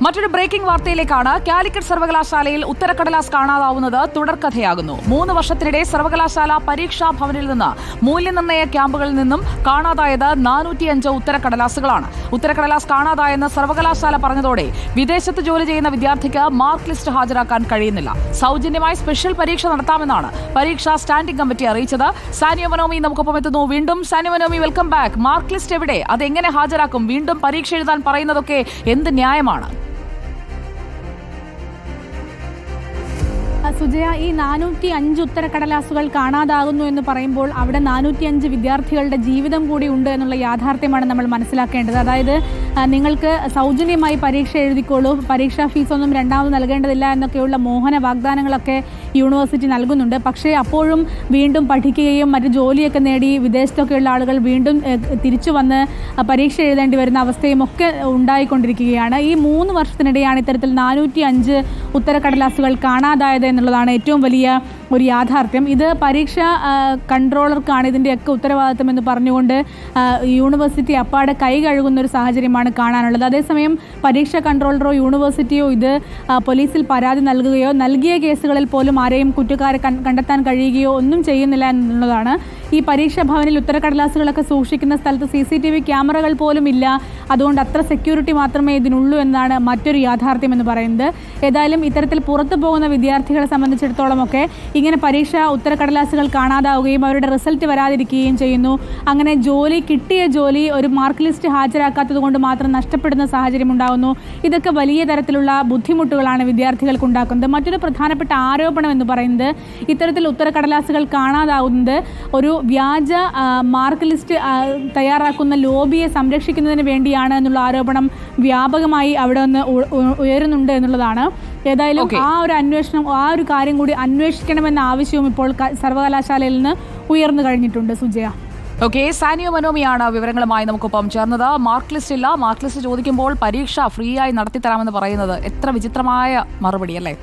മറ്റൊരു ബ്രേക്കിംഗ് വാർത്തയിലേക്കാണ്. കാലിക്കറ്റ് സർവകലാശാലയിൽ ഉത്തരക്കടലാസ് കാണാതാവുന്നത് തുടർക്കഥയാകുന്നു. 3 വർഷത്തിനിടെ സർവകലാശാല പരീക്ഷാ ഭവനിൽ നിന്ന് മൂല്യനിർണ്ണയ ക്യാമ്പുകളിൽ നിന്നും കാണാതായത് 405 ഉത്തരക്കടലാസുകളാണ്. ഉത്തരക്കടലാസ് കാണാതായെന്ന് സർവകലാശാല പറഞ്ഞതോടെ വിദേശത്ത് ജോലി ചെയ്യുന്ന വിദ്യാർത്ഥിക്ക് മാർക്ക് ലിസ്റ്റ് ഹാജരാക്കാൻ കഴിയുന്നില്ല. സൗജന്യമായി സ്പെഷ്യൽ പരീക്ഷ നടത്താമെന്നാണ് പരീക്ഷാ സ്റ്റാൻഡിംഗ് കമ്മിറ്റി അറിയിച്ചത്. സാനിയ മനോമി നമുക്കൊപ്പം എത്തുന്നു. വീണ്ടും Sania മനോമി, welcome back. Mark list എവിടെ? അതെങ്ങനെ ഹാജരാക്കും? വീണ്ടും പരീക്ഷ എഴുതാൻ പറയുന്നതൊക്കെ എന്ത് ന്യായമാണ്? സുജയ, ഈ 405 ഉത്തരക്കടലാസുകൾ കാണാതാകുന്നു എന്ന് പറയുമ്പോൾ അവിടെ 405 വിദ്യാർത്ഥികളുടെ ജീവിതം കൂടി ഉണ്ട് എന്നുള്ള യാഥാർത്ഥ്യമാണ് നമ്മൾ മനസ്സിലാക്കേണ്ടത്. അതായത് നിങ്ങൾക്ക് സൗജന്യമായി പരീക്ഷ എഴുതിക്കോളൂ, പരീക്ഷാ ഫീസൊന്നും രണ്ടാമത് നൽകേണ്ടതില്ല എന്നൊക്കെയുള്ള മോഹന വാഗ്ദാനങ്ങളൊക്കെ യൂണിവേഴ്സിറ്റി നൽകുന്നുണ്ട്. പക്ഷേ അപ്പോഴും വീണ്ടും പഠിക്കുകയും മറ്റ് ജോലിയൊക്കെ നേടി വിദേശത്തൊക്കെയുള്ള ആളുകൾ വീണ്ടും തിരിച്ചു വന്ന് പരീക്ഷ എഴുതേണ്ടി വരുന്ന അവസ്ഥയും ഒക്കെ ഉണ്ടായിക്കൊണ്ടിരിക്കുകയാണ്. ഈ 3 വർഷത്തിനിടെയാണ് ഇത്തരത്തിൽ 405 ഉത്തരക്കടലാസുകൾ കാണാതായത് എന്നുള്ളതാണ് ഏറ്റവും വലിയ ഒരു യാഥാർത്ഥ്യം. ഇത് പരീക്ഷാ കൺട്രോളർക്കാണ് ഇതിൻ്റെയൊക്കെ ഉത്തരവാദിത്വം എന്ന് പറഞ്ഞുകൊണ്ട് യൂണിവേഴ്സിറ്റി അപ്പാടെ കൈ കഴുകുന്ന ഒരു സാഹചര്യമാണ് കാണാനുള്ളത്. അതേസമയം പരീക്ഷാ കൺട്രോളറോ യൂണിവേഴ്സിറ്റിയോ ഇത് പോലീസിൽ പരാതി നൽകുകയോ നൽകിയ കേസുകളിൽ പോലും ആരെയും കുറ്റക്കാരെ കണ്ടെത്താൻ കഴിയുകയോ ഒന്നും ചെയ്യുന്നില്ല എന്നുള്ളതാണ്. ഈ പരീക്ഷാ ഭവനിൽ ഉത്തരക്കടലാസുകളൊക്കെ സൂക്ഷിക്കുന്ന സ്ഥലത്ത് CCTV ക്യാമറകൾ പോലും ഇല്ല. അതുകൊണ്ട് അത്ര സെക്യൂരിറ്റി മാത്രമേ ഇതിനുള്ളൂ എന്നാണ് മറ്റൊരു യാഥാർത്ഥ്യം എന്ന് പറയുന്നത്. ഏതായാലും ഇത്തരത്തിൽ പുറത്തു പോകുന്ന വിദ്യാർത്ഥികളെ സംബന്ധിച്ചിടത്തോളമൊക്കെ ഇങ്ങനെ പരീക്ഷാ ഉത്തരക്കടലാസുകൾ കാണാതാവുകയും അവരുടെ റിസൾട്ട് വരാതിരിക്കുകയും ചെയ്യുന്നു. അങ്ങനെ കിട്ടിയ ജോലി ഒരു മാർക്ക് ലിസ്റ്റ് ഹാജരാക്കാത്തത് കൊണ്ട് മാത്രം നഷ്ടപ്പെടുന്ന സാഹചര്യം ഉണ്ടാകുന്നു. ഇതൊക്കെ വലിയ തരത്തിലുള്ള ബുദ്ധിമുട്ടുകളാണ് വിദ്യാർത്ഥികൾക്ക് ഉണ്ടാക്കുന്നത്. മറ്റൊരു പ്രധാനപ്പെട്ട ആരോപണം എന്ന് പറയുന്നത് ഇത്തരത്തിൽ ഉത്തരക്കടലാസുകൾ കാണാതാവുന്നത് ഒരു വ്യാജ മാർക്ക് ലിസ്റ്റ് തയ്യാറാക്കുന്ന ലോബിയെ സംരക്ഷിക്കുന്നതിന് വേണ്ടിയാണ് എന്നുള്ള ആരോപണം വ്യാപകമായി അവിടെ നിന്ന് ഉയരുന്നുണ്ട് എന്നുള്ളതാണ്. ഏതായാലും ആ ഒരു കാര്യം കൂടി അന്വേഷിക്കണമെന്ന ആവശ്യവും ഇപ്പോൾ സർവകലാശാലയിൽ നിന്ന് ഉയർന്നു കഴിഞ്ഞിട്ടുണ്ട്. സുജയ, സാനിയ മനോമിയാണ് വിവരങ്ങളുമായി നമുക്കൊപ്പം ചേർന്നത്. മാർക്ക് ലിസ്റ്റ് ഇല്ല, മാർക്ക് ലിസ്റ്റ് ചോദിക്കുമ്പോൾ പരീക്ഷ ഫ്രീ ആയി നടത്തിത്തരാമെന്ന് പറയുന്നത് എത്ര വിചിത്രമായ മറുപടി അല്ലേ?